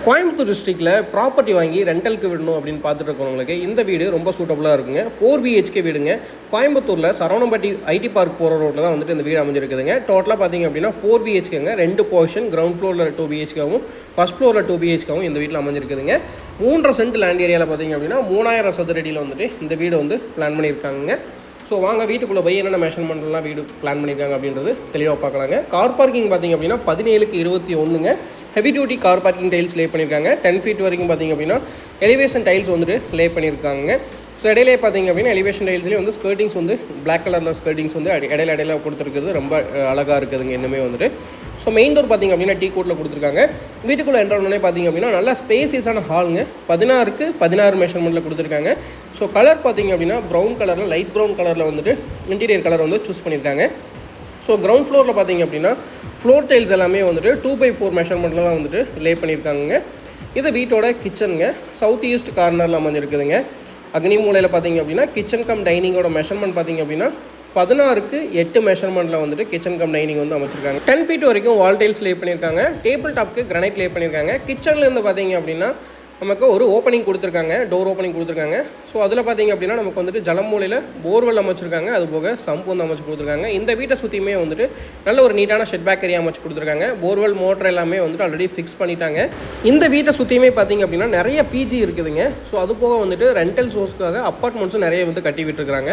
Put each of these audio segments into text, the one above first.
கோயம்புத்தூர் டிஸ்ட்ரிக்டில் ப்ராப்பர்ட்டி வாங்கி ரெண்டலுக்கு விடணும் அப்படின்னு பார்த்துட்டு இருக்கவங்களுக்கு இந்த வீடு ரொம்ப சூட்டபுளாக இருக்குங்க. 4 BHK வீடுங்க. கோயம்புத்தூரில் சரவணம்பட்டி ஐடி பார்க் போகிற ரோட்டில் தான் வந்துட்டு இந்த வீடு அமைஞ்சிருக்குதுங்க. டோட்டலாக பார்த்திங்க அப்படின்னா 4 BHKங்க. 2 போர்ஷன், கிரவுண்ட் ஃப்ளோரில் 2 BHKவும் ஃபஸ்ட் ஃப்ளோரில் 2 BHKவும் இந்த வீட்டில் அமைஞ்சிருக்குதுங்க. 3.5 சென்ட் லேண்ட் ஏரியாவில் பார்த்திங்க அப்படின்னா 3000 சதுரடியில் வந்துட்டு இந்த வீடு வந்து பிளான் பண்ணியிருக்காங்க. ஸோ வாங்க வீட்டுக்குள்ளே போய் என்னென்ன மெஷர்மெண்ட்லாம் வீடு பிளான் பண்ணியிருக்காங்க அப்படின்றது தெளிவாக பார்க்கலாங்க. கார் பார்க்கிங் பார்த்திங்க அப்படின்னா 17க்கு 21ங்க. Heavy duty car parking tiles lay பண்ணியிருக்காங்க. 10 feet வரைக்கும் பார்த்திங்க அப்படின்னா எலிவேஷன் டைல்ஸ் வந்துட்டு லே பண்ணியிருக்காங்க. ஸோ இடையிலே பார்த்திங்க அப்படின்னா எலிவேஷன் டைல்ஸ்லேயே வந்து ஸ்கர்ட்டிங்ஸ் வந்து பிளாக் கலரில் ஸ்கர்ட்டிங்ஸ் வந்து இடையில கொடுத்துருக்குறது ரொம்ப அழகாக இருக்குதுங்க இன்னுமே வந்துட்டு. ஸோ மெயின் டோர் பார்த்திங்க அப்படின்னா டீ கோட்டில் கொடுத்துருக்காங்க. வீட்டுக்குள்ளே என்ட்ரோனே பார்த்திங்க அப்படின்னா நல்லா ஸ்பேசியஸான ஹாலுங்க. 16க்கு 16 மெஷர்மெண்ட்டில் கொடுத்துருக்காங்க. ஸோ கலர் பார்த்திங்க அப்படின்னா ப்ரௌன் கலரில், லைட் ப்ரௌன் கலரில் வந்துட்டு இன்டீரியர் கலர் வந்து சூஸ் பண்ணியிருக்காங்க. ஸோ கிரவுண்ட் ஃப்ளோரில் பார்த்திங்க அப்படின்னா ஃப்ளோர் டைல்ஸ் எல்லாமே வந்துட்டு 2x4 மெஷர்மெண்ட்டில் தான் வந்துட்டு லே பண்ணியிருக்காங்க. இது வீட்டோட கிச்சனுங்க. சவுத் ஈஸ்ட் கார்னரில் அமைஞ்சிருக்குதுங்க. அக்னி மூலையில் பார்த்திங்க அப்படின்னா கிச்சன் கம் டைனிங்கோட மெஷர்மெண்ட் பார்த்திங்க அப்படின்னா 16க்கு 8 மெஷர்மெண்ட்டில் வந்துட்டு கிச்சன் கம் டைனிங் வந்து அமைச்சிருக்காங்க. 10 feet வரைக்கும் வால் டைல்ஸ் லே பண்ணியிருக்காங்க. டேபிள் டாப்க்கு கிரானைட் லே பண்ணியிருக்காங்க. கிச்சன்லேருந்து பார்த்திங்க அப்படின்னா நமக்கு ஒரு ஓப்பனிங் கொடுத்துருக்காங்க, டோர் ஓப்பனிங் கொடுத்துருக்காங்க. ஸோ அதில் பார்த்திங்க அப்படின்னா நமக்கு வந்துட்டு ஜலமூலையில் போர்வெல் அமைச்சிருக்காங்க. அது போக சம்ப் வந்து அமைச்சு கொடுத்துருக்காங்க. இந்த வீட்டை சுற்றியுமே வந்துட்டு நல்ல ஒரு நீட்டான ஷெட் பேக் ஏரியா அமைச்சு கொடுத்துருக்காங்க. போர்வெல் மோட்டர் எல்லாமே வந்துட்டு ஆல்ரெடி ஃபிக்ஸ் பண்ணிட்டாங்க. இந்த வீட்டை சுற்றியுமே பார்த்திங்க அப்படின்னா நிறைய பிஜி இருக்குதுங்க. ஸோ அது போக வந்துட்டு ரெண்டல் சோர்ஸ்க்காக அப்பார்ட்மெண்ட்ஸும் நிறைய வந்து கட்டி விட்டுருக்காங்க.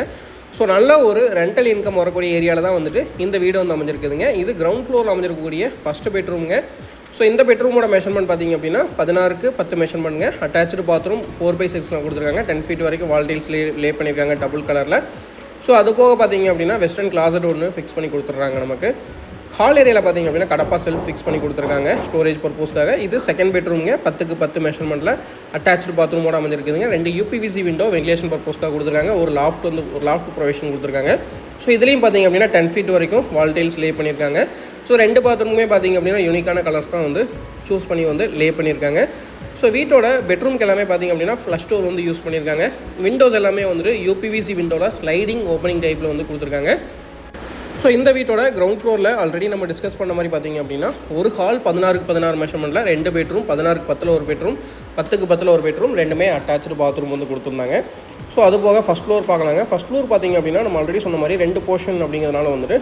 ஸோ நல்ல ஒரு ரெண்டல் இன்கம் வரக்கூடிய ஏரியாவில் தான் வந்துட்டு இந்த வீடு வந்து அமைஞ்சிருக்குதுங்க. இது கிரவுண்ட் ஃப்ளோரில் அமைஞ்சிருக்கக்கூடிய ஃபஸ்ட் பெட்ரூமுங்க. ஸோ இந்த பெட்ரூமோட மெஷர்மெண்ட் பார்த்திங்க அப்படின்னா 16க்கு 10 மெஷர்மெண்ட்டுங்க. அட்டாச்சு பாத்ரூம் 4x6 கொடுத்துருக்காங்க. 10 feet வரைக்கும் வால் டைல்ஸ் லே பண்ணியிருக்காங்க டபுள் கலரில். ஸோ அது போக பார்த்திங்க அப்படின்னா வெஸ்டர்ன் கிளாசட் ஒன்று ஃபிக்ஸ் பண்ணி கொடுத்துட்றாங்க நமக்கு. ஹால் ஏரியாவில் பார்த்திங்க அப்படின்னா கடப்பா செல்ஃப் ஃபிக்ஸ் பண்ணி கொடுத்துருக்காங்க ஸ்டோரேஜ் பர்பஸ்க்காக. இது செகண்ட் பெட்ரூமுங்க. 10க்கு 10 மெஷர்மெண்ட்டில் அட்டாச்சு பாத்ரூமோட அமைஞ்சிருக்குதுங்க. 2 UPVC விண்டோ வென்டிலேஷன் பர்பஸ்க்காக கொடுத்துருக்காங்க. ஒரு லாஃப்ட் ப்ரொவிஷன் கொடுத்துருக்காங்க. ஸோ இதுலேயும் பார்த்திங்க அப்படின்னா 10 feet வரைக்கும் வால் டைல்ஸ் லே பண்ணியிருக்காங்க. ஸோ 2 பாத்ரூமுமே பார்த்திங்க அப்படின்னா யூனிக்கான கலர்ஸ் தான் வந்து சூஸ் பண்ணி வந்து லே பண்ணியிருக்காங்க. ஸோ வீட்டோட பெட்ரூம்க்கு எல்லாமே பார்த்திங்க அப்படின்னா ஃப்ளஷ் டோர் வந்து யூஸ் பண்ணியிருக்காங்க. விண்டோஸ் எல்லாமே வந்துட்டு UPVC விண்டோட ஸ்லைடிங் ஓப்பனிங் டைப்பில் வந்து கொடுத்துருக்காங்க. ஸோ இந்த வீட்டோட கிரவுண்ட் ஃப்ளோரில் ஆல்ரெடி நம்ம டிஸ்கஸ் பண்ண மாதிரி பார்த்திங்க அப்படின்னா ஒரு ஹால் 16க்கு 16 மெஷர்மெண்ட்டில் 2 பெட்ரூம், 16க்கு 10 ஒரு பெட்ரூம், 10க்கு 10 ஒரு பெட்ரூம், ரெண்டுமே அட்டாச்சு பாத்ரூம் வந்து கொடுத்துருந்தாங்க. ஸோ அது போக ஃபஸ்ட் ஃப்ளோர் பார்க்கலாங்க. ஃபஸ்ட் ஃப்ளோர் பார்த்திங்க அப்படின்னா நம்ம ஆல்ரெடி சொன்ன மாதிரி 2 போர்ஷன் அப்படிங்கிறதுனால வந்துட்டு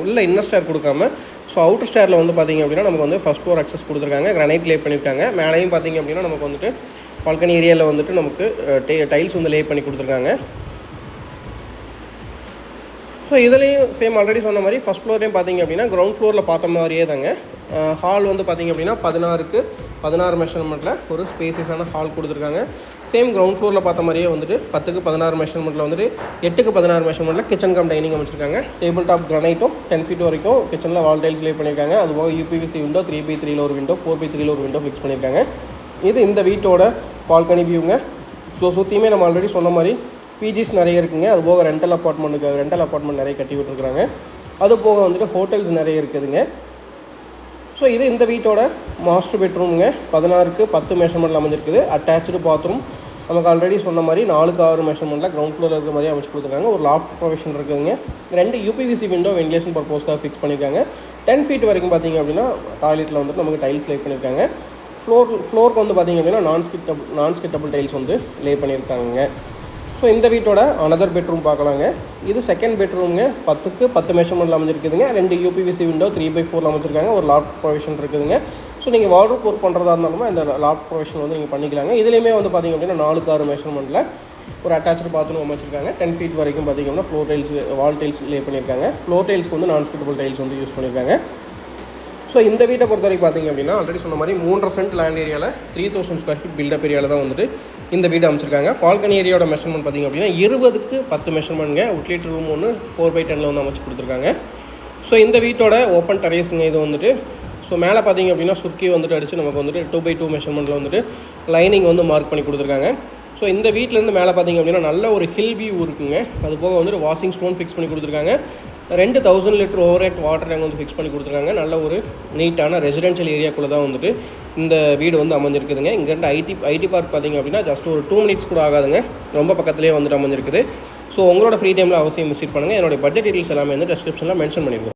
உள்ள இன்னர் ஸ்டேர் கொடுக்காம ஸோ அவுட்டர் ஸ்டேரில் வந்து பார்த்திங்க அப்படின்னா நமக்கு வந்து ஃபஸ்ட் ஃப்ளோர் அக்சஸ் கொடுத்துருக்காங்க. கிரானைட் லே பண்ணியிருக்காங்க. மேலேயும் பார்த்திங்க அப்படின்னா நமக்கு வந்துட்டு பால்கனி ஏரியாவில் வந்துட்டு நமக்கு டைல்ஸ் வந்து லே பண்ணி கொடுத்துருக்காங்க. ஸோ இதுலேயும் சேம் ஆல்ரெடி சொன்ன மாதிரி ஃபஸ்ட் ஃப்ளோர்லேயும் பார்த்திங்க அப்படின்னா கிரவுண்ட் ஃப்ளோரில் பார்த்த மாதிரியே தாங்க. ஹால் வந்து பார்த்திங்க அப்படின்னா 16க்கு 16 மெஷர்மெண்ட்டில் ஒரு ஸ்பேசியஸான ஹால் கொடுத்துருக்காங்க. சேம் கிரவுண்ட் ஃப்ளோரில் பார்த்த மாதிரியே வந்துட்டு 10க்கு 16 மெஷர்மெண்ட்டில் வந்துட்டு 8க்கு 16 மெஷர்மெண்ட்டில் கிச்சன் கம் டைனிங் அமைச்சிருக்காங்க. டேபிள் டாப் கிரானைட்டும் 10 feet வரைக்கும் கிச்சனில் வால் டைல்ஸ் லே பண்ணியிருக்காங்க. அதுபோக UPVC விண்டோ 3x3 ஒரு விண்டோ, 4x3 ஒரு விண்டோ ஃபிக்ஸ் பண்ணியிருக்காங்க. இது இந்த வீட்டோட பால்கனி வியூங்க. ஸோ சுற்றியுமே நம்ம ஆல்ரெடி சொன்ன மாதிரி பிஜிஸ் நிறைய இருக்குங்க. அது போக ரெண்டல் அப்பார்ட்மெண்ட் நிறைய கட்டி விட்டுருக்குறாங்க. அது போக வந்துட்டு ஹோட்டல்ஸ் நிறைய இருக்குதுங்க. ஸோ இது இந்த வீட்டோட மாஸ்டர் பெட்ரூமுங்க. 16க்கு 10 மெஷர்மெண்ட்டில் அமைஞ்சிருக்குது. அட்டாச்சு பாத்ரூம் நமக்கு ஆல்ரெடி சொன்ன மாதிரி 4க்கு 6 மெஷர்மெண்ட்டில் கிரவுண்ட் ஃப்ளோரில் இருக்கிற மாதிரி அமைச்சு கொடுத்துருக்காங்க. ஒரு லாஃப்ட் ப்ரொவிஷன் இருக்குதுங்க. 2 UPVC விண்டோ வென்டிலேஷன் பர்பஸ்க்காக ஃபிக்ஸ் பண்ணியிருக்காங்க. 10 feet வரைக்கும் பார்த்திங்க அப்படின்னா டாய்லெட்டில் வந்துட்டு நமக்கு டைல்ஸ் லே பண்ணியிருக்காங்க. ஃப்ளோருக்கு வந்து பார்த்திங்க அப்படின்னா நான் ஸ்கிட்டபிள் டைல்ஸ் வந்து லே பண்ணியிருக்காங்க. ஸோ இந்த வீட்டோட அனதர் பெட்ரூம் பார்க்கலாங்க. இது செகண்ட் பெட்ரூமுங்க. 10க்கு 10 மெஷர்மெண்ட்டில் அமைஞ்சிருக்குதுங்க. 2 UPVC விண்டோ 3x4 அமைச்சிருக்காங்க. ஒரு லாஃப்ட் ப்ரொவிஷன் இருக்குதுங்க. ஸோ நீங்கள் வார்ட்ரோப் ஒர்க் பண்ணுறதா இருந்தாலுமே இந்த லாஃப்ட் ப்ரொவிஷன் வந்து நீங்கள் பண்ணிக்கலாங்க. இதுலேயுமே வந்து பார்த்திங்க அப்படின்னா 4க்கு 6 மெஷர்மெண்ட்டில் ஒரு அட்டாச்சு பாத்ரூம் அமைச்சிருக்காங்க. 10 feet வரைக்கும் பார்த்திங்க அப்படின்னா ஃப்ளோர் டைல்ஸ் வால் டைல்ஸ் லே பண்ணியிருக்காங்க. ஃப்ளோர் டைல்ஸ்க்கு வந்து நான் ஸ்கிட்டபிள் டைல்ஸ் வந்து யூஸ் பண்ணியிருக்காங்க. ஸோ இந்த வீட்டை பொறுத்த வரைக்கும் பார்த்திங்க அப்படின்னா ஆல்ரெடி சொன்ன மாதிரி 3.5 சென்ட் லேண்ட் ஏரியாவில் 3000 ஸ்கொயர் ஃபீட் பில்டப் ஏரியாவில் தான் வந்துட்டு இந்த வீடு அமைச்சிருக்காங்க. பால்கனி ஏரியாவோட மெஷர்மெண்ட் பார்த்திங்க அப்படின்னா 20க்கு 10 மெஷர்மெண்ட்டுங்க. அவுட்லெட் ரூம் ஒன்று 4x10 வந்து அமைச்சு கொடுத்துருக்காங்க. ஸோ இந்த வீட்டோட ஓப்பன் டெரேஸுங்க இது வந்துட்டு. ஸோ மேலே பார்த்திங்க அப்படின்னா சுருக்கி வந்துட்டு அடித்து நமக்கு வந்துட்டு 2x2 மெஷர்மெண்ட்டில் வந்துட்டு லைனிங் வந்து மார்க் பண்ணி கொடுத்துருக்காங்க. ஸோ இந்த வீட்டிலேருந்து மேலே பார்த்திங்க அப்படின்னா நல்ல ஒரு ஹில் வியூ இருக்குங்க. அது போக வந்துட்டு வாஷிங் ஸ்டோன் ஃபிக்ஸ் பண்ணி கொடுத்துருக்காங்க. 2000 லிட்டர் ஓவர்ஹெட் வாட்டர் டேங்க் வந்து ஃபிக்ஸ் பண்ணி கொடுத்துருக்காங்க. நல்ல ஒரு நீட்டான ரெசிடென்ஷியல் ஏரியாக்குள்ளே தான் வந்துட்டு இந்த வீடு வந்து அமைஞ்சிருக்குதுங்க. இங்கேருந்து ஐடி பார்க் பார்த்திங்க அப்படின்னா ஜஸ்ட் ஒரு 2 minutes கூட ஆகாதுங்க. ரொம்ப பக்கத்துலேயே வந்துட்டு அமைஞ்சிருக்குது. ஸோ உங்களோட ஃப்ரீ டைமில் அவசியம் விசிட் பண்ணுங்கள். என்னோடய பட்ஜெட் டீட்டெயில்ஸ் எல்லாமே வந்து டிஸ்கிரிப்ஷனில் மென்ஷன் பண்ணியிருக்கோம்.